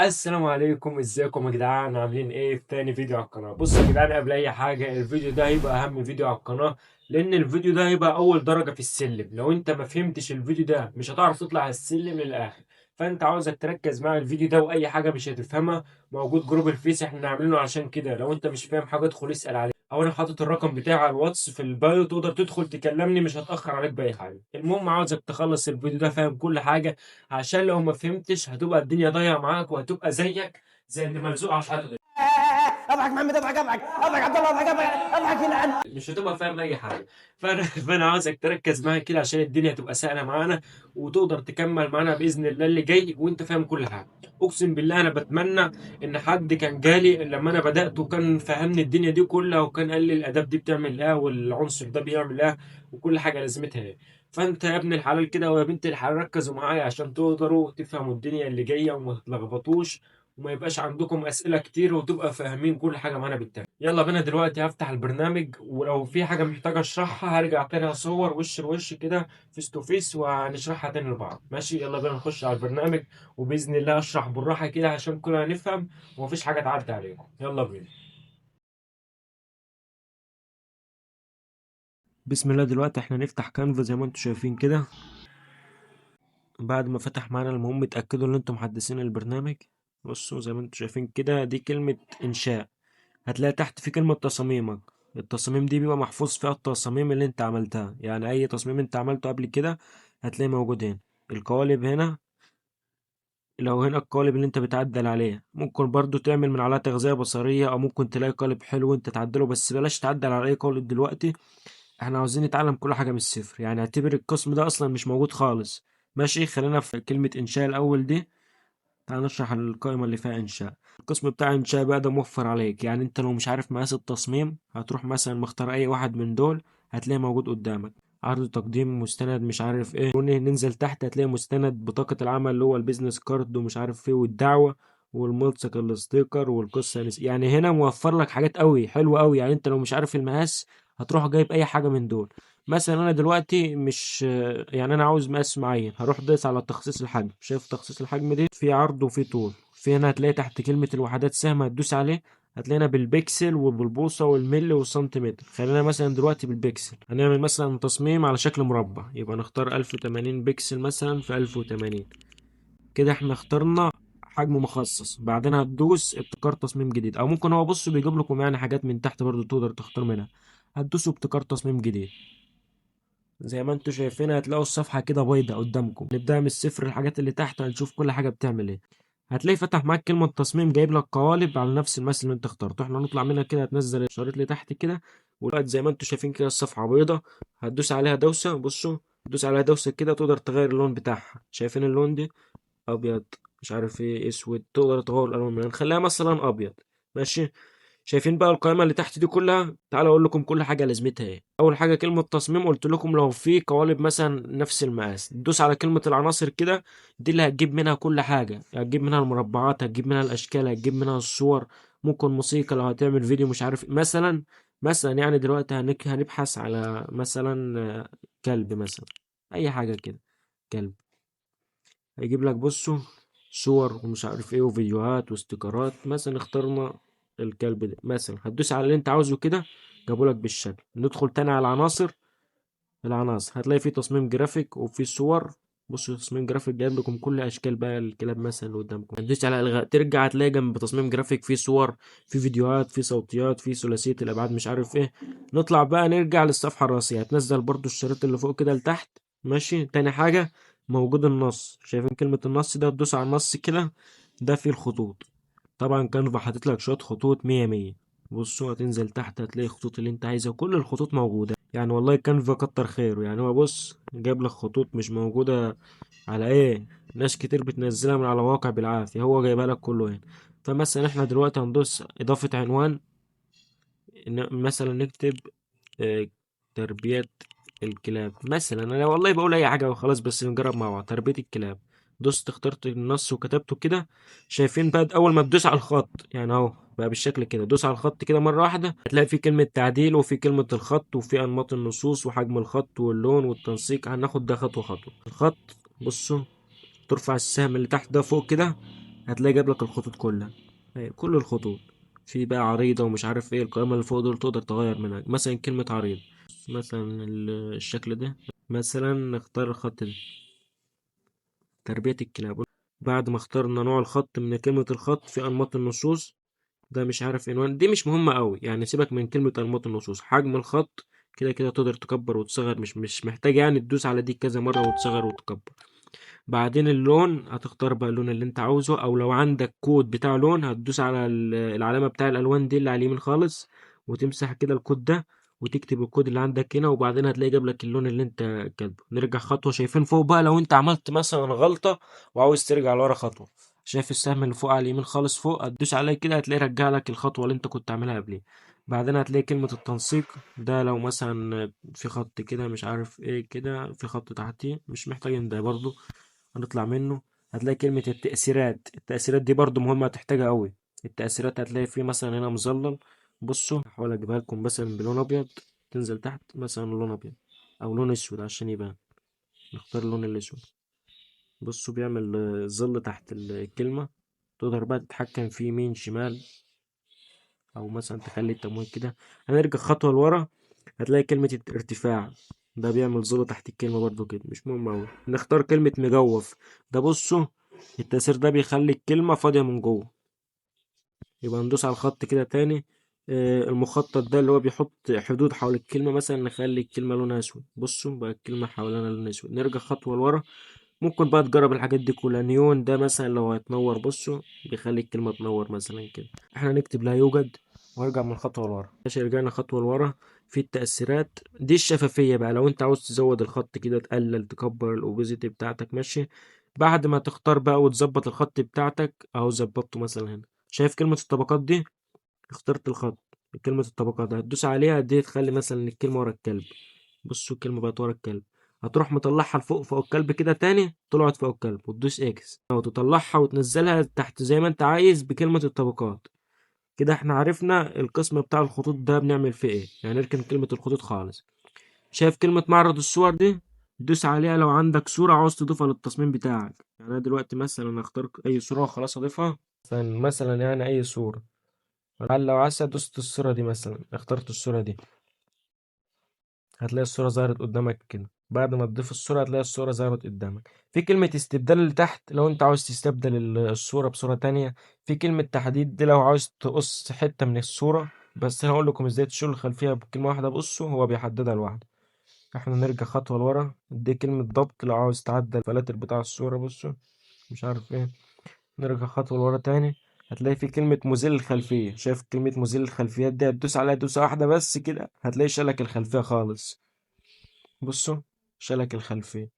السلام عليكم، ازيكم يا جدعان؟ عاملين ايه؟ في تاني فيديو على القناه. بصوا يا جدعان، قبل اي حاجه الفيديو ده هيبقى اهم فيديو على القناه، لان الفيديو ده هيبقى اول درجه في السلم. لو انت ما فهمتش الفيديو ده مش هتعرف تطلع السلم للاخر. فانت عاوزك تركز مع الفيديو ده، واي حاجه مش هتفهمها موجود جروب الفيس احنا عاملينه عشان كده. لو انت مش فاهم حاجه ادخل اسال عليه، او انا حاطط الرقم بتاعي على الواتس في البايو، تقدر تدخل تكلمني، مش هتاخر عليك باي حاجه. المهم عاوزك تخلص الفيديو ده فاهم كل حاجه، عشان لو ما فهمتش هتبقى الدنيا ضايعه معاك، وهتبقى زي اللي ملزوق على الحيطه. اضحك محمد، اضحك عبد الله، اضحك يلعن. مش هتبقى فاهم اي حاجه. فانا عاوزك تركز معايا كده، عشان الدنيا تبقى سهله معانا، وتقدر تكمل معانا باذن الله اللي جاي وانت فاهم كل حاجه. اقسم بالله انا بتمنى ان حد كان جالي لما انا بدات وكان فهمني الدنيا دي كلها، وكان قال لي الاداب دي بتعمل ايه والعنصر ده بيعمل ايه وكل حاجه لازمتها ايه. فانت يا ابن الحلال كده ويا بنت الحلال ركزوا معايا عشان تقدروا تفهموا الدنيا اللي جايه وما تتلخبطوش، وما يبقاش عندكم اسئله كتير، وتبقى فاهمين كل حاجه معانا بالتالي. يلا بينا دلوقتي هفتح البرنامج، ولو في حاجه محتاجه اشرحها هرجع تاني اصور وش لوش كده فيس تو فيس وهنشرحها تاني لبعض. ماشي، يلا بينا نخش على البرنامج، وباذن الله اشرح بالراحه كده عشان كلنا نفهم ومفيش حاجه تعدي عليكم. يلا بينا. بسم الله. دلوقتي احنا نفتح كانفا زي ما انتم شايفين كده. بعد ما فتح معانا، المهم اتاكدوا ان انتم محدثين البرنامج. بصوا زي ما انتم شايفين كده، دي كلمه انشاء. هتلاقي تحت في كلمة تصاميمك. التصاميم دي بيبقى محفوظ فيها التصاميم اللي انت عملتها، يعني اي تصميم انت عملته قبل كده هتلاقيه موجود هنا. القوالب هنا، لو هنا القالب اللي انت بتعدل عليه، ممكن برضو تعمل من عليها تغذية بصرية، او ممكن تلاقي قالب حلو انت تعدله، بس بلاش تعدل على اي قالب دلوقتي. احنا عاوزين نتعلم كل حاجة من الصفر، يعني اعتبر القسم ده اصلا مش موجود خالص. ماشي، خلينا في كلمة انشاء الاول دي. تعال نشرح القائمة اللي فيها إنشاء. القسم بتاع إنشاء بقى ده موفر عليك، يعني أنت لو مش عارف مقاس التصميم هتروح مثلا مختار أي واحد من دول، هتلاقيه موجود قدامك. عرض تقديم مستند مش عارف ايه، ننزل تحت هتلاقي مستند بطاقة العمل اللي هو البيزنس كارد ومش عارف ايه، والدعوة والملصق الستيكر والقصة. يعني هنا موفر لك حاجات قوي حلوة قوي، يعني انت لو مش عارف المقاس هتروح جايب اي حاجة من دول. مثلا انا دلوقتي مش، يعني انا عاوز مقاس معين، هروح دايس على تخصيص الحجم. شايف تخصيص الحجم دي في عرض وفي طول. في هنا هتلاقي تحت كلمة الوحدات سهم، هتدوس عليه هتلاقينا بالبكسل وبالبوصة والملي والسنتيمتر. خلينا مثلا دلوقتي بالبكسل. هنعمل مثلا تصميم على شكل مربع، يبقى نختار 1080 بكسل مثلا في 1080. كده احنا اخترنا حجم مخصص. بعدين هتدوس ابتكار تصميم جديد، او ممكن هو بص بيجيب لكم يعني حاجات من تحت برضو تقدر تختار منها. هتدوسوا ابتكار تصميم جديد. زي ما انتوا شايفين هتلاقوا الصفحة كده بيضة قدامكم. نبدأ من الصفر، الحاجات اللي تحت هنشوف كل حاجة بتعمل ايه. هتلاقي فتح معاك كلمة تصميم، جايب لك قوالب على نفس المثل اللي انت اخترته. احنا هنطلع منها كده، هتنزل الشريط اللي تحت كده، ودلوقتي زي ما انتوا شايفين كده الصفحة بيضة. هتدوس عليها دوسة، بصوا تدوس عليها دوسة كده تقدر تغير اللون بتاعها. شايفين اللون دي؟ ابيض، مش عارف ايه، اسود، تقدر تغير الالوان منها. نخليها مثلا ابيض. ماشي. شايفين بقى القائمة اللي تحت دي كلها؟ تعالوا اقول لكم كل حاجة لازمتها ايه. اول حاجة كلمة تصميم، قلت لكم لو في قوالب مثلا نفس المقاس تدوس على كلمة العناصر كده. دي اللي هتجيب منها كل حاجة، هتجيب منها المربعات، هتجيب منها الاشكال، هتجيب منها الصور. ممكن موسيقى لو هتعمل فيديو مش عارف مثلا يعني دلوقتي هنبحث على مثلا كلب مثلا، اي حاجة كده، كلب. هيجيب لك بصوا صور ومش عارف ايه وفيديوهات واستيكرات. مثلا اخترنا الكلب ده مثلا، هتدوس على اللي انت عاوزه كده، جابولك بالشكل. ندخل تاني على العناصر. هتلاقي فيه تصميم جرافيك وفيه صور. بصوا تصميم جرافيك جايب لكم كل اشكال بقى الكلاب مثلا اللي قدامكم. هتدوس على الغاء، ترجع هتلاقي جنب تصميم جرافيك فيه صور، فيه فيديوهات، فيه صوتيات، فيه ثلاثية الابعاد مش عارف ايه. نطلع بقى نرجع للصفحة الرئيسية، هتنزل برضو الشريط اللي فوق كده لتحت. ماشي. تاني حاجة موجود النص. شايفين كلمة النص ده؟ تدوس على النص كده، ده فيه الخطوط. طبعا كانفا حاطط لك شوية خطوط مية مية. بصوا هتنزل تحت هتلاقي الخطوط اللي انت عايزها، كل الخطوط موجودة. يعني والله كانفا كتر خيره، يعني هو بص جاب لك خطوط مش موجودة على ايه، ناس كتير بتنزلها من على مواقع بالعافية، هو جايبها لك كله هنا. فمثلا احنا دلوقتي هندوس اضافة عنوان. مثلا نكتب اه، تربية الكلاب مثلا. انا والله بقول اي حاجة وخلاص، بس نجرب مع بعض. تربية الكلاب. دوست اخترت النص وكتبته كده. شايفين بقى اول ما تدوس على الخط يعني اهو بقى بالشكل كده، دوس على الخط كده مرة واحدة هتلاقي في كلمة تعديل وفي كلمة الخط وفي انماط النصوص وحجم الخط واللون والتنسيق. هناخد ده خطوة خطوة. الخط، بصوا ترفع السهم اللي تحت ده فوق كده، هتلاقي جاب لك الخطوط كلها، كل الخطوط. في بقى عريضة ومش عارف ايه، القائمة اللي فوق دول تقدر تغير منها مثلا كلمة عريض. مثلا الشكل ده، مثلا نختار الخط ده، تربية الكلاب. بعد ما اخترنا نوع الخط من كلمة الخط، في أنماط النصوص، ده مش عارف عنوان، دي مش مهمة قوي يعني، سيبك من كلمة أنماط النصوص. حجم الخط كده كده تقدر تكبر وتصغر، مش محتاج يعني تدوس على دي كذا مرة وتصغر وتكبر. بعدين اللون، هتختار بقى اللون اللي انت عاوزه، او لو عندك كود بتاع لون هتدوس على العلامة بتاع الالوان دي اللي على اليمين خالص، وتمسح كده الكود ده، وتكتب الكود اللي عندك هنا، وبعدين هتلاقي جاب لك اللون اللي انت كاتبه. نرجع خطوة، شايفين فوق بقى لو انت عملت مثلا غلطة وعاوز ترجع لورا خطوة، شايف السهم اللي فوق على اليمين خالص فوق، هتدوس عليه كده هتلاقيه رجع لك الخطوة اللي انت كنت عاملها قبليه. بعدين هتلاقي كلمة التنسيق، ده لو مثلا في خط كده مش عارف ايه كده، في خط تحتيه مش محتاجين ده برضو، هنطلع منه. هتلاقي كلمة التأثيرات، التأثيرات دي برضو مهمة هتحتاجها قوي. التأثيرات هتلاقي فيه مثلا هنا مظلل، بصوا هحاول اجيبها لكم مثلا بلون ابيض، تنزل تحت مثلا لون ابيض او لون اسود عشان يبان. نختار اللون الاسود، بصوا بيعمل ظل تحت الكلمة، تقدر بقى تتحكم فيه يمين شمال، او مثلا تخلي التموين كده. هنرجع خطوة لورا، هتلاقي كلمة ارتفاع، ده بيعمل ظل تحت الكلمة برضو كده، مش مهم أوي. نختار كلمة مجوف، ده بصوا التأثير ده بيخلي الكلمة فاضية من جوه. يبقى ندوس على الخط كده تاني، المخطط ده اللي هو بيحط حدود حول الكلمة، مثلا نخلي الكلمة لونها أسود، بصوا بقى الكلمة حوالينا لون أسود. نرجع خطوة لورا، ممكن بقى تجرب الحاجات دي كلها. نيون ده مثلا لو هتنور، بصوا بيخلي الكلمة تنور مثلا كده. احنا نكتب لا يوجد، وارجع من خطوة لورا. ماشي، رجعنا خطوة لورا. في التأثيرات دي الشفافية بقى، لو انت عاوز تزود الخط كده، تقلل تكبر الأوبيزيتي بتاعتك، ماشي. بعد ما تختار بقى وتظبط الخط بتاعتك اهو، ظبطته مثلا هنا. شايف كلمة الطبقات دي؟ اخترت الخط، كلمة الطبقات هتدوس عليها دي، تخلي مثلا الكلمة ورا الكلب، بصوا الكلمة بقت ورا الكلب. هتروح مطلعها لفوق فوق الكلب كده تاني، طلعت فوق الكلب، وتدوس اكس او تطلعها وتنزلها تحت زي ما انت عايز بكلمة الطبقات. كده احنا عرفنا القسم بتاع الخطوط ده بنعمل فيه ايه، يعني نركن كلمة الخطوط خالص. شايف كلمة معرض الصور دي؟ دوس عليها لو عندك صورة عاوز تضيفها للتصميم بتاعك. يعني انا دلوقتي مثلا اختار اي صورة وخلاص اضيفها، مثلا يعني اي صورة. لو عايز دوست الصورة دي، مثلا اخترت الصورة دي، هتلاقي الصورة ظهرت قدامك كده. بعد ما تضيف الصورة هتلاقي الصورة ظهرت قدامك. في كلمة استبدال اللي تحت، لو انت عاوز تستبدل الصورة بصورة تانية. في كلمة تحديد دي لو عاوز تقص حتة من الصورة، بس انا هقول لكم ازاي تشيلوا الخلفية بكلمة واحدة، بصوا هو بيحددها لوحده. احنا نرجع خطوة لورا، دي كلمة ضبط لو عاوز تعدل الفلاتر بتاع الصورة، بصوا مش عارف ايه. نرجع خطوة لورا تاني، هتلاقي في كلمة مزيل الخلفية. شايف كلمة مزيل الخلفيات دي؟ هتدوس عليها دوسة واحدة بس كده، هتلاقي شالك الخلفية خالص. بصوا شالك الخلفية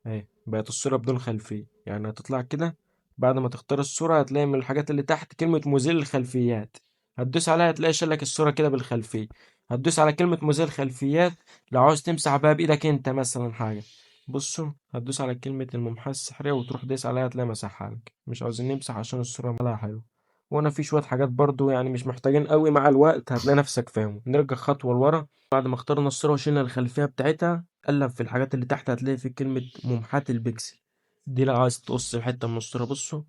اهي، بقت الصورة بدون خلفية. يعني هتطلع كده، بعد ما تختار الصورة هتلاقي من الحاجات اللي تحت كلمة مزيل الخلفيات، هتدوس عليها هتلاقي شالك الصورة كده بالخلفية. هتدوس على كلمة مزيل خلفيات لو عاوز تمسح بقى بإيدك انت مثلا حاجة، بصوا هتدوس على كلمة الممحاة السحرية وتروح دايس عليها هتلاقي مسحها لك. مش عاوزين نمسح عشان الصورة مالها حلو. وانا في شوية حاجات برضو يعني مش محتاجين قوي، مع الوقت هتلاقي نفسك فاهم. نرجع خطوة لورا، بعد ما اخترنا الصورة وشيلنا الخلفية بتاعتها، قلب في الحاجات اللي تحت هتلاقي في كلمة ممحاة البكسل. دي لو عايز تقص حتة من الصورة، بصوا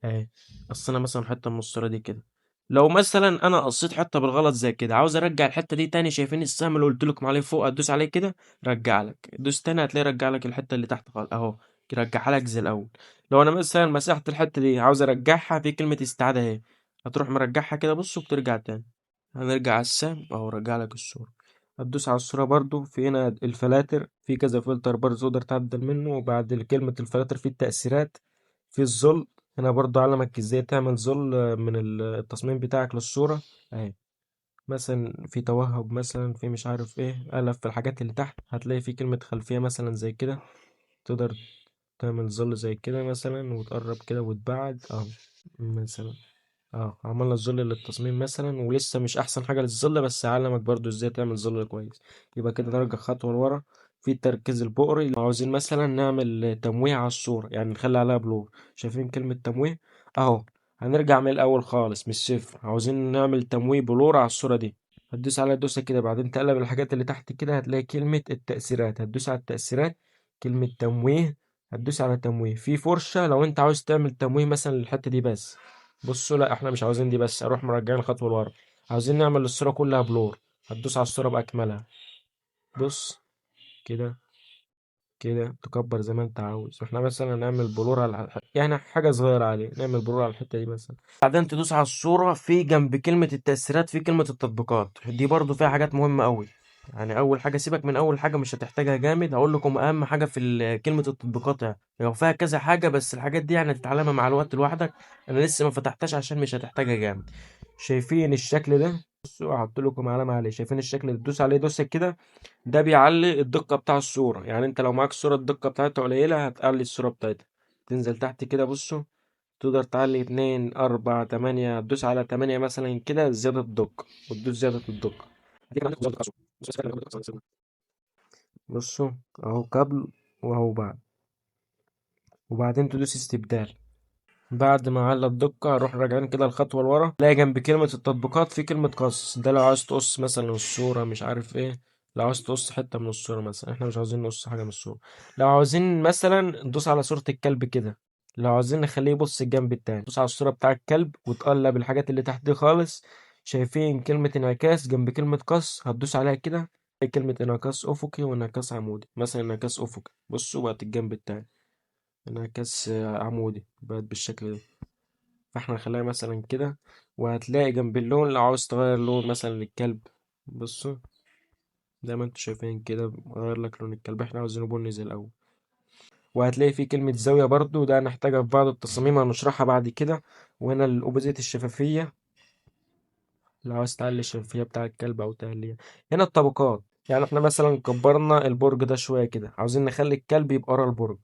اهي، قصينا مثلا حتة من الصورة دي كده. لو مثلا انا قصيت حتة بالغلط زي كده، عاوز ارجع الحتة دي تاني، شايفين السهم اللي قلت لكم عليه فوق؟ هتدوس عليه كده رجع لك، دوس تاني هتلاقي رجع لك الحتة اللي تحت خالص اهو، يرجعها لك زي الاول. لو انا مثلا مسحت الحتة دي عاوز ارجعها، في كلمة استعادة اهي، هتروح مرجعها كده بصوا بترجع تاني. هنرجع على السهم اهو رجع لك الصورة. هتدوس على الصورة برضو، في هنا الفلاتر، في كذا فلتر برضو تقدر تعدل منه. وبعد كلمة الفلاتر في التأثيرات، في الظل، هنا برضو علمك ازاي تعمل ظل من التصميم بتاعك للصورة اهي. مثلا في توهج، مثلا في مش عارف ايه، ألف في الحاجات اللي تحت هتلاقي في كلمة خلفية مثلا زي كده، تقدر تعمل ظل زي كده مثلا، وتقرب كده وتبعد اهو مثلا. عملنا الظل للتصميم مثلا، ولسه مش احسن حاجة للظل بس علمك برضو ازاي تعمل ظل كويس. يبقى كده نرجع خطوة لورا. في التركيز البؤري، لو عاوزين مثلا نعمل تمويه على الصورة يعني نخلي عليها بلور، شايفين كلمة تمويه اهو. هنرجع من الاول خالص من الصفر، عاوزين نعمل تمويه بلور على الصورة دي، هتدوس على دوسة كده، بعدين تقلب الحاجات اللي تحت كده هتلاقي كلمة التأثيرات، هتدوس على التأثيرات، كلمة تمويه، هتدوس على تمويه، في فرشة لو انت عاوز تعمل تمويه مثلا للحتة دي بس. بصوا لا احنا مش عاوزين دي بس، اروح مرجعين الخطوة لورا، عاوزين نعمل الصورة كلها بلور. هتدوس على الصورة بأكملها. بص كده، كده تكبر زي ما انت عاوز. احنا مثلا نعمل بلور على يعني حاجة صغيرة عليه، نعمل بلور على الحتة دي مثلا. بعدين تدوس على الصورة، في جنب كلمة التأثيرات في كلمة التطبيقات، دي برضو فيها حاجات مهمة أوي. يعني أول حاجة سيبك من أول حاجة مش هتحتاجها جامد، هقول لكم أهم حاجة في كلمة التطبيقات. يعني لو فيها كذا حاجة بس الحاجات دي يعني هتتعلمها مع الوقت لوحدك. أنا لسه ما فتحتهاش عشان مش هتحتاجها جامد. شايفين الشكل ده؟ بصوا هحط لكم علامة عليه، شايفين الشكل ده؟ تدوس عليه دوسة كده، ده بيعلي الدقة بتاع الصورة. يعني انت لو معاك صورة الدقة بتاعتها قليلة هتعلي الصورة بتاعتها. تنزل تحت كده بصوا، تقدر تعلي 2 4 8، تدوس على 8 مثلا كده زيادة الدقة، وتدوس زيادة الدقة. بصوا اهو قبل واهو بعد، وبعدين تدوس استبدال. بعد ما على الدقة اروح راجعين كده الخطوة لورا، تلاقي جنب كلمة التطبيقات في كلمة قص، ده لو عاوز تقص مثلا الصورة مش عارف ايه. لو عاوز تقص حتة من الصورة مثلا، احنا مش عاوزين نقص حاجة من الصورة. لو عاوزين مثلا ندوس على صورة الكلب كده، لو عاوزين نخليه يبص الجنب التاني دوس على الصورة بتاع الكلب وتقلب الحاجات اللي تحت دي خالص. شايفين كلمة انعكاس جنب كلمة قص؟ هتدوس عليها كده، تلاقي كلمة انعكاس أفقي وانعكاس عمودي. مثلا انعكاس أفقي بصوا بقت الجنب التاني، انعكاس عمودي بقت بالشكل ده. فاحنا نخليها مثلا كده. وهتلاقي جنب اللون لو عاوز تغير لون مثلا للكلب، بصوا زي ما انتوا شايفين كده غير لك لون الكلب، احنا عاوزينه بني زي الاول. وهتلاقي في كلمة زاوية برضو، ده هنحتاجها في بعض التصاميم هنشرحها بعد كده. وهنا الأوبزيت الشفافية، لو عاوز تعلي الشفافية بتاع الكلب أو تقليها. هنا الطبقات، يعني احنا مثلا كبرنا البرج ده شوية كده، عاوزين نخلي الكلب يبقى ورا البرج.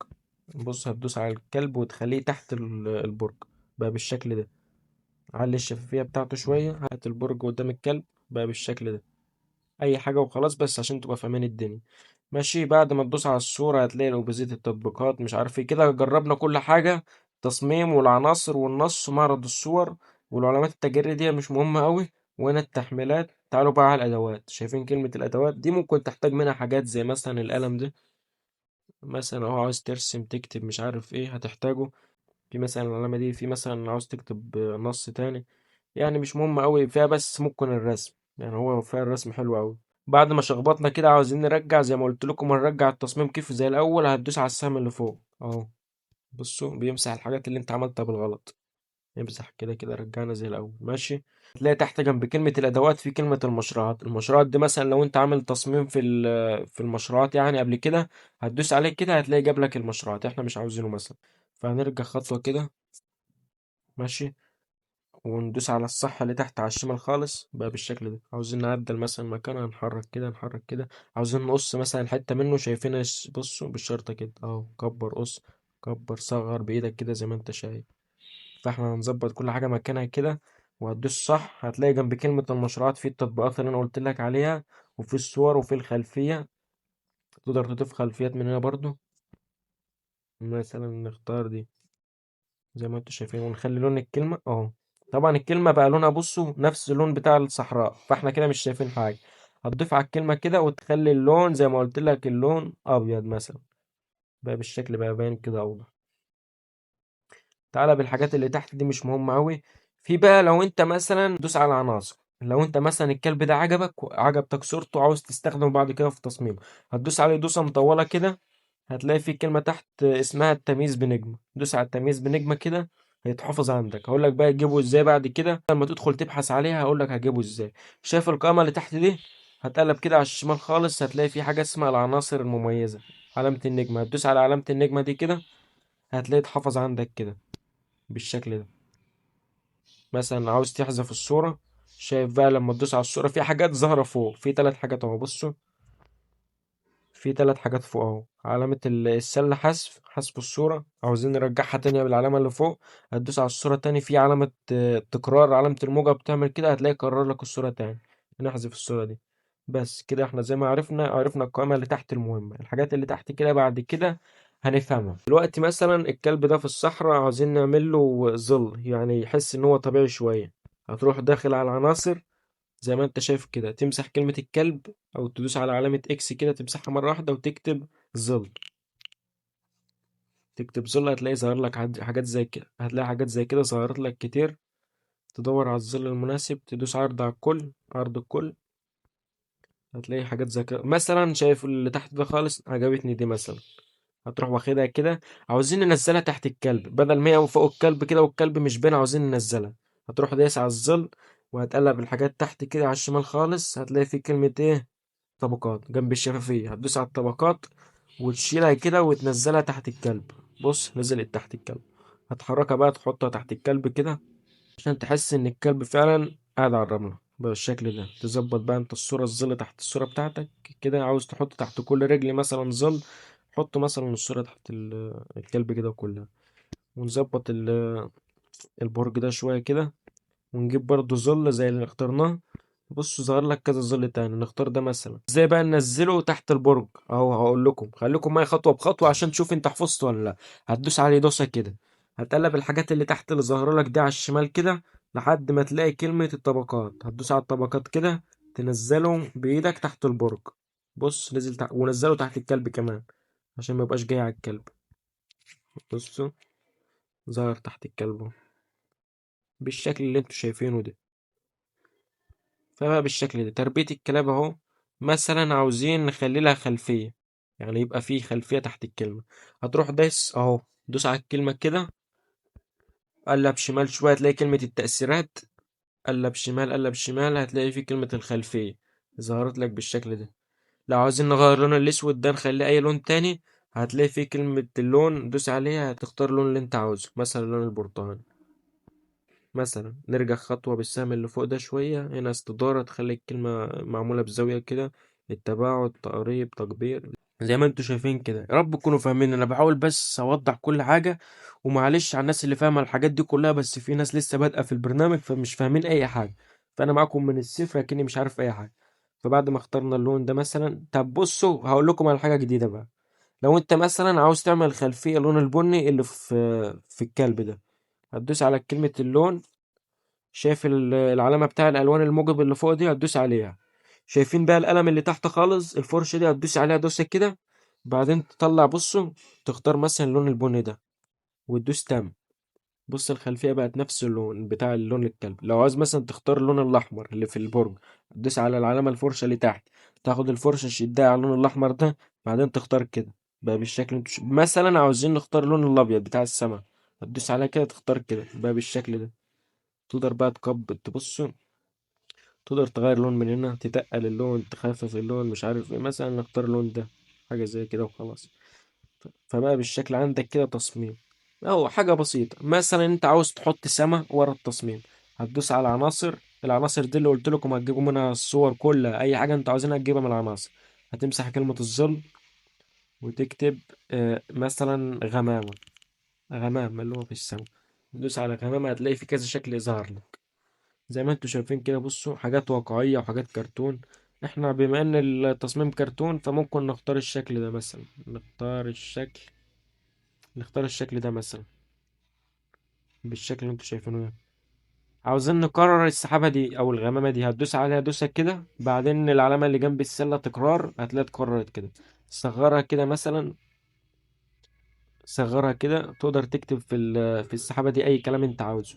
بص هتدوس على الكلب وتخليه تحت البرج بقى بالشكل ده. علي الشفافية بتاعته شوية، هات البرج قدام الكلب بقى بالشكل ده. أي حاجة وخلاص بس عشان تبقى في أمان الدنيا. ماشي، بعد ما تدوس على الصورة هتلاقي الأوبزيت التطبيقات مش عارف ايه كده. جربنا كل حاجة، تصميم والعناصر والنص ومعرض الصور والعلامات التجارية دي مش مهمة أوي. وهنا التحميلات. تعالوا بقى على الأدوات، شايفين كلمة الأدوات دي ممكن تحتاج منها حاجات زي مثلا القلم ده. مثلا لو عاوز ترسم تكتب مش عارف ايه هتحتاجه. في مثلا العلامة دي، في مثلا عاوز تكتب نص تاني. يعني مش مهم أوي فيها، بس ممكن الرسم، يعني هو فيها الرسم حلو أوي. بعد ما شخبطنا كده عاوزين نرجع زي ما قلت لكم، هنرجع التصميم كيف زي الأول. هتدوس على السهم اللي فوق أهو، بصوا بيمسح الحاجات اللي انت عملتها بالغلط. يمسح كده كده، رجعنا زي الأول. ماشي. هتلاقي تحت جنب كلمة الأدوات في كلمة المشروعات. المشروعات دي مثلا لو انت عامل تصميم في المشروعات يعني قبل كده، هتدوس عليه كده هتلاقي جاب لك المشروعات، احنا مش عاوزينه مثلا. فهنرجع خطوة كده. ماشي. وندوس على الصح اللي تحت على الشمال خالص بقى بالشكل ده. عاوزين نعدل مثلا مكانها، نحرك كده نحرك كده. عاوزين نقص مثلا حتة منه، شايفين بصوا بالشرطة كده اهو، كبر قص، كبر صغر بإيدك كده زي ما انت شايف. فاحنا هنظبط كل حاجة مكانها كده. وهتدوس صح هتلاقي جنب كلمة المشروعات في التطبيقات اللي انا قلت لك عليها، وفي الصور وفي الخلفية. تقدر تضيف خلفيات من هنا برضو، مثلا نختار دي زي ما انتوا شايفين، ونخلي لون الكلمة اهو. طبعا الكلمة بقى لونها بصوا نفس اللون بتاع الصحراء، فاحنا كده مش شايفين حاجة. هتضيف على الكلمة كده وتخلي اللون زي ما قلت لك اللون أبيض مثلا، بقى بالشكل بقى باين كده أوضح. تعالى بالحاجات اللي تحت دي مش مهمة أوي. في بقى لو انت مثلا دوس على عناصر، لو انت مثلا الكلب ده عجبك وعجبتك صورته وعاوز تستخدمه بعد كده في تصميم، هتدوس عليه دوسة مطولة كده. هتلاقي في كلمة تحت اسمها التمييز بنجمة، دوس على التمييز بنجمة كده. هيتحفظ عندك. هقول لك بقى تجيبه ازاي بعد كده لما تدخل تبحث عليها، هقول لك هجيبه ازاي. شايف القائمة اللي تحت دي؟ هتقلب كده على الشمال خالص هتلاقي في حاجة اسمها العناصر المميزة، علامة النجمة. هتدوس على علامة النجمة دي كده، هتلاقي اتحفظ عندك كده بالشكل ده. مثلا عاوز تحذف الصورة، شايف بقى لما تدوس على الصورة في حاجات ظاهرة فوق، في 3 حاجات اهو بصوا. في 3 حاجات فوق اهو، علامة السلة حذف، حذف الصورة. عاوزين نرجعها تانية بالعلامة اللي فوق. هتدوس على الصورة تاني في علامة تكرار، علامة الموجة بتعمل كده هتلاقي كرر لك الصورة تاني. نحذف الصورة دي. بس كده احنا زي ما عرفنا القائمة اللي تحت المهمة. الحاجات اللي تحت كده بعد كده هنفهمها دلوقتي. مثلا الكلب ده في الصحراء عاوزين نعمل له ظل يعني يحس ان هو طبيعي شوية. هتروح داخل على العناصر زي ما انت شايف كده، تمسح كلمة الكلب او تدوس على علامة اكس كده تمسحها مرة واحدة وتكتب ظل. تكتب ظل هتلاقي ظهر لك حاجات زي كده، هتلاقي حاجات زي كده ظهرت لك كتير. تدور على الظل المناسب، تدوس عرض على الكل، عرض الكل، هتلاقي حاجات زي كده. مثلا شايف اللي تحت ده خالص، عجبتني دي مثلا، هتروح واخدها كده. عاوزين ننزلها تحت الكلب، بدل ما هي فوق الكلب كده والكلب مش باين، عاوزين ننزلها. هتروح دايس على الظل، وهتقلب الحاجات تحت كده على الشمال خالص، هتلاقي في كلمة ايه، طبقات جنب الشفافية. هتدوس على الطبقات وتشيلها كده وتنزلها تحت الكلب. بص نزلت تحت الكلب. هتحركها بقى تحطها تحت الكلب كده، عشان تحس ان الكلب فعلا قاعد على الرملة بالشكل ده. تظبط بقى انت الصورة، الظل تحت الصورة بتاعتك كده. عاوز تحط تحت كل رجل مثلا ظل، حط مثلا الصورة تحت الكلب كده كلها. ونظبط البرج ده شوية كده، ونجيب برضو ظل زي اللي اخترناه. بصوا ظهر لك كذا ظل تاني، نختار ده مثلا. ازاي بقى ننزله تحت البرج؟ اهو هقول لكم، خليكم معايا خطوه بخطوه عشان تشوف انت حفظت ولا لا. هتدوس عليه دوسه كده، هتقلب الحاجات اللي تحت اللي ظاهره لك دي على الشمال كده، لحد ما تلاقي كلمه الطبقات. هتدوس على الطبقات كده، تنزله بايدك تحت البرج. بص نزل تحت، ونزله تحت الكلب كمان عشان ما يبقاش جاي على الكلب. بصوا ظهر تحت الكلب اهو، بالشكل اللي انتوا شايفينه ده. فبقى بالشكل ده تربية الكلاب اهو. مثلا عاوزين نخلي لها خلفية، يعني يبقى فيه خلفية تحت الكلمة. هتروح دايس اهو، دوس على الكلمة كده، قلب شمال شوية هتلاقي كلمة التأثيرات، قلب شمال قلب شمال هتلاقي فيه كلمة الخلفية ظهرت لك بالشكل ده. لو عاوزين نغير لون الأسود ده نخليه أي لون تاني، هتلاقي فيه كلمة اللون، دوس عليها هتختار اللون اللي انت عاوزه، مثلا اللون البرتقالي. مثلا نرجع خطوة بالسهم اللي فوق ده شوية، هنا استدارة تخلي الكلمة معمولة بزاوية كده، التباعد، تقريب، تكبير، زي ما انتوا شايفين كده. يا رب تكونوا فاهمين، انا بحاول بس اوضح كل حاجة. ومعلش على الناس اللي فاهمة الحاجات دي كلها، بس في ناس لسه بادئة في البرنامج فمش فاهمين اي حاجة. فانا معاكم من الصفر لكني مش عارف اي حاجة. فبعد ما اخترنا اللون ده مثلا، طب بصوا هقول لكم على حاجة جديدة بقى. لو انت مثلا عاوز تعمل خلفية لون البني اللي في الكلب ده، هتدوس على كلمة اللون. شايف العلامة بتاع الألوان الموجب اللي فوق دي، هتدوس عليها. شايفين بقى القلم اللي تحت خالص، الفرشة دي هتدوس عليها دوسة كده. بعدين تطلع بصوا، تختار مثلا اللون البني ده وتدوس تم. بص الخلفية بقت نفس اللون بتاع اللون الكلب. لو عايز مثلا تختار اللون الأحمر اللي في البرج، تدوس على العلامة الفرشة اللي تحت، تاخد الفرشة تشدها على اللون الأحمر ده، بعدين تختار كده بقى بالشكل اللي انتوا مثلا عاوزين نختار اللون الأبيض بتاع السماء، هتدوس عليها كده تختار كده بقى بالشكل ده. تقدر بقى تبص، تقدر تغير لون من هنا، تتقل اللون، تخفف اللون، مش عارف ايه، مثلا نختار اللون ده، حاجة زي كده وخلاص. فبقى بالشكل عندك كده تصميم، أو حاجة بسيطة. مثلا انت عاوز تحط سما ورا التصميم، هتدوس على عناصر. العناصر دي اللي قلت لكم هتجيبوا منها الصور كلها، اي حاجة انت عاوزينها تجيبها من العناصر. هتمسح كلمة الظل وتكتب مثلا غمامة، غمام اللي هو في السما. تدوس على غمامة هتلاقي في كذا شكل يظهر لك زي ما انتوا شايفين كده. بصوا حاجات واقعية وحاجات كرتون. احنا بما ان التصميم كرتون فممكن نختار الشكل ده مثلا، نختار الشكل ده مثلا بالشكل اللي انتوا شايفينه ده. عاوزين نكرر السحابة دي او الغمامة دي، هتدوس عليها دوسة كده، بعدين العلامة اللي جنب السلة تكرار هتلاقيها اتكررت كده. صغرها كده مثلا، صغرها كده، تقدر تكتب في السحابة دي اي كلام انت عاوزه.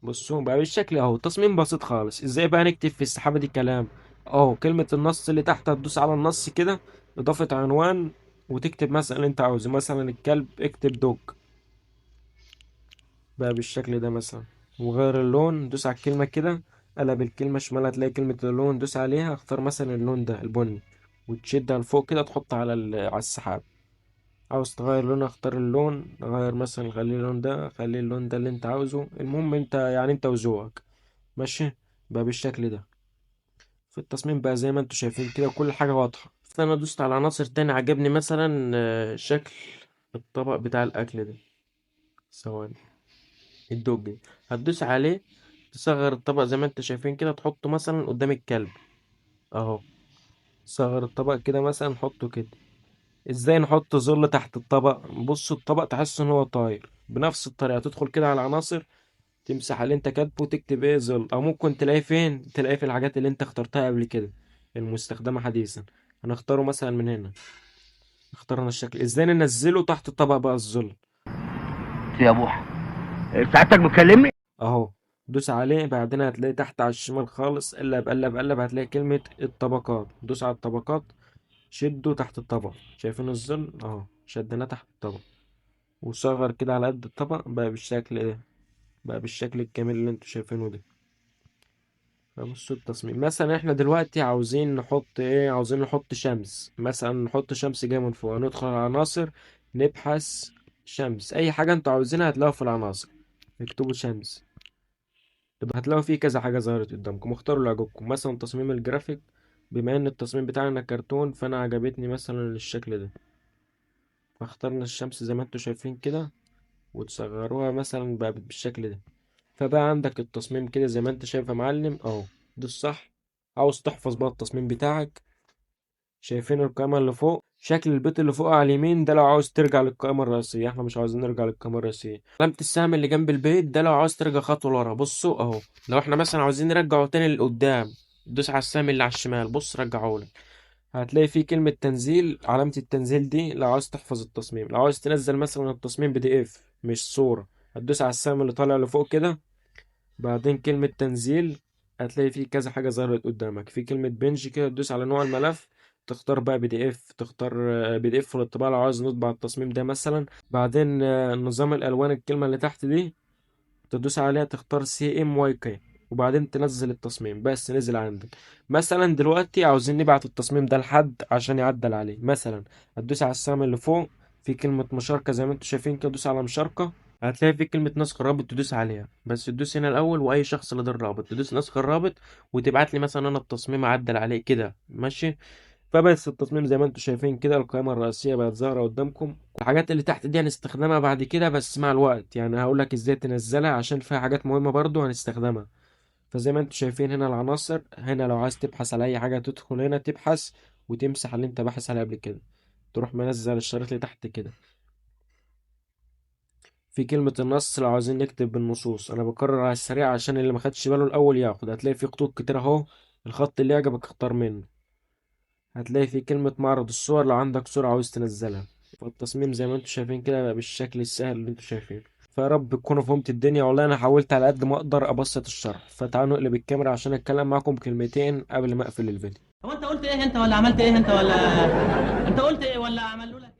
بصوا بقى بالشكل اهو، تصميم بسيط خالص. ازاي بقى نكتب في السحابة دي كلام؟ اهو كلمة النص اللي تحت، هتدوس على النص كده، اضافة عنوان، وتكتب مثلا اللي انت عاوزه، مثلا الكلب اكتب دوج بقى بالشكل ده مثلا. وغير اللون، دوس على الكلمة كده، قلب الكلمة شمال هتلاقي كلمة اللون، دوس عليها، اختار مثلا اللون ده البني، وتشدها لفوق كده تحطها على السحاب. عاوز تغير لون، اختار اللون، غير مثلا خليه اللون ده، خليه اللون ده اللي انت عاوزه. المهم انت يعني انت وذوقك. ماشي بقى بالشكل ده. في التصميم بقى زي ما انتوا شايفين كده كل حاجة واضحة. فانا دوست على عناصر تاني عجبني، مثلا شكل الطبق بتاع الاكل ده. ثواني، الدوج ده هتدوس عليه، تصغر الطبق زي ما انتوا شايفين كده، تحطه مثلا قدام الكلب اهو. صغر الطبق كده مثلا، نحطه كده. ازاي نحط ظل تحت الطبق؟ بص الطبق تحس ان هو طاير. بنفس الطريقة تدخل كده على العناصر، تمسح اللي انت كاتبه وتكتب ايه ظل، او ممكن تلاقيه فين، تلاقيه في الحاجات اللي انت اخترتها قبل كده المستخدمة حديثا. هنختاره مثلا من هنا، اخترنا الشكل. ازاي ننزله تحت الطبق بقى الظل؟ يا بوحة سعادتك بتكلمني؟ اهو، دوس عليه، بعدين هتلاقي تحت على الشمال خالص قلب قلب قلب، هتلاقي كلمة الطبقات، دوس على الطبقات، شده تحت الطبق. شايفين الظل اهو، شدناه تحت الطبق وصغر كده على قد الطبق، بقى بالشكل ده، بقى بالشكل الجميل اللي انتوا شايفينه ده. فبصوا التصميم. مثلا احنا دلوقتي عاوزين نحط ايه؟ عاوزين نحط شمس مثلا، نحط شمس جاية من فوق، ندخل على العناصر، نبحث شمس، اي حاجة انتوا عاوزينها هتلاقوها في العناصر، اكتبوا شمس، يبقى هتلاقوا فيه كذا حاجة ظهرت قدامكم، اختاروا اللي عجبكم. مثلا تصميم الجرافيك، بما ان التصميم بتاعنا كرتون فانا عجبتني مثلا الشكل ده، فاخترنا الشمس زي ما انتوا شايفين كده، وتصغروها مثلا بقى بالشكل ده. فبقى عندك التصميم كده زي ما انت شايف يا معلم اهو، ده الصح. عاوز تحفظ بقى التصميم بتاعك، شايفين القائمة اللي فوق، شكل البيت اللي فوق على اليمين ده لو عاوز ترجع للقائمة الرئيسية، احنا مش عاوزين نرجع للقائمة الرئيسية. علامة السهم اللي جنب البيت ده لو عاوز ترجع خطوة لورا، بصوا اهو، لو احنا مثلا عاوزين نرجعه تاني لقدام، دوس على السهم اللي على الشمال، بص رجعه لك. هتلاقي فيه كلمة تنزيل، علامة التنزيل دي لو عاوز تحفظ التصميم. لو عاوز تنزل مثلا التصميم PDF مش صورة، هتدوس على السهم اللي طالع لفوق كده، بعدين كلمة تنزيل، هتلاقي فيه كذا حاجة ظهرت قدامك، في كلمة بنج كده، تدوس على نوع الملف، تختار بقى PDF، تختار PDF للطباعة لو عاوز نطبع التصميم ده مثلا. بعدين نظام الألوان، الكلمة اللي تحت دي تدوس عليها، تختار CMYK، وبعدين تنزل التصميم، بس نزل عندك. مثلا دلوقتي عاوزين نبعت التصميم ده لحد عشان يعدل عليه مثلا، هتدوس على السهم اللي فوق في كلمة مشاركة زي ما انتوا شايفين كده، دوس على مشاركة، هتلاقي في كلمة نسخ الرابط، تدوس عليها، بس تدوس هنا الأول، وأي شخص لدى الرابط تدوس نسخ الرابط، وتبعت لي مثلا أنا التصميم أعدل عليه كده، ماشي. فبس التصميم زي ما انتوا شايفين كده، القائمة الرئيسية بقت ظاهرة قدامكم. الحاجات اللي تحت دي هنستخدمها بعد كده بس مع الوقت، يعني هقولك ازاي تنزلها عشان فيها حاجات مهمة برضو هنستخدمها. فزي ما انتوا شايفين هنا العناصر، هنا لو عايز تبحث على أي حاجة تدخل هنا تبحث، وتمسح اللي انت باحث عليه قبل كده، تروح منزل الشريط اللي تحت كده. في كلمة النص لو عاوزين نكتب بالنصوص، أنا بكرر على السريع عشان اللي ما خدش باله الأول ياخد. هتلاقي في خطوط كتير أهو، الخط اللي يعجبك اختار منه. هتلاقي في كلمة معرض الصور لو عندك صورة عاوز تنزلها. فالتصميم زي ما انتوا شايفين كده بقى بالشكل السهل اللي انتوا شايفينه. فيا رب تكونوا فهمت الدنيا، والله انا حاولت على قد ما اقدر ابسط الشرح. فتعالوا نقلب الكاميرا عشان اتكلم معاكم كلمتين قبل ما اقفل الفيديو. هو انت قلت ايه انت ولا عملت ايه انت ولا انت قلت ايه ولا عملوا لك ايه؟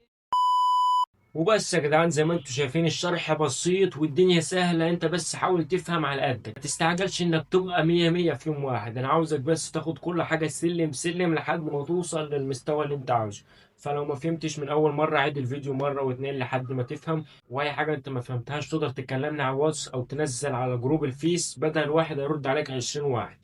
وبس يا جدعان، زي ما انتوا شايفين الشرح بسيط والدنيا سهلة، انت بس حاول تفهم على قدك، ما تستعجلش انك تبقى مية مية في يوم واحد. انا عاوزك بس تاخد كل حاجة سلم سلم لحد ما توصل للمستوى اللي انت عاوزه. فلو ما فهمتش من اول مرة عيد الفيديو مرة واتنين لحد ما تفهم. واي حاجة انت ما فهمتهاش تقدر تكلمني على الواتس او تنزل على جروب الفيس، بدل واحد هيرد عليك 20 واحد.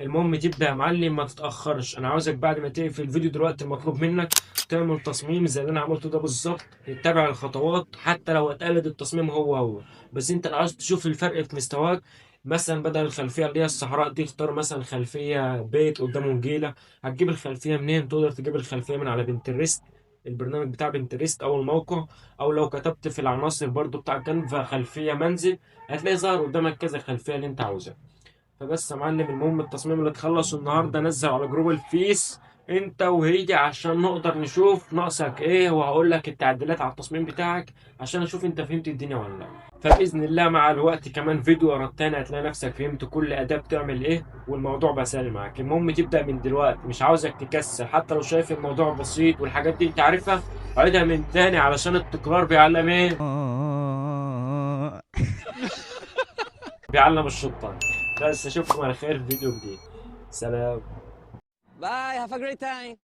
المهم تبدأ يا معلم، ما تتأخرش. انا عاوزك بعد ما تقفل الفيديو دلوقتي المطلوب منك تعمل تصميم زي اللي انا عملته ده بالظبط، تتبع الخطوات، حتى لو هتقلد التصميم هو هو، بس انت لو عاوز تشوف الفرق في مستواك، مثلا بدل الخلفيه اللي هي الصحراء دي اختار مثلا خلفيه بيت قدامه نجيله. هتجيب الخلفيه منين؟ تقدر تجيب الخلفيه من على بنترست، البرنامج بتاع بنترست او الموقع، او لو كتبت في العناصر برضو بتاع كانفا خلفيه منزل، هتلاقي ظهر قدامك كذا خلفيه اللي انت عاوزها. فبس يا معلم، المهم التصميم اللي تخلص النهارده نزل على جروب الفيس انت وهي عشان نقدر نشوف ناقصك ايه، وهقول لك التعديلات على التصميم بتاعك عشان اشوف انت فهمت الدنيا ولا لا. فباذن الله مع الوقت كمان فيديو ورا التاني هتلاقي نفسك فهمت كل اداة بتعمل ايه، والموضوع بقى سهل معاك. المهم تبدا من دلوقتي، مش عاوزك تكسل، حتى لو شايف الموضوع بسيط والحاجات دي انت عارفها، عيدها من تاني علشان التكرار بيعلم ايه؟ بيعلم الشطان. بس اشوفكم على خير في فيديو جديد. سلام. Bye, have a great time.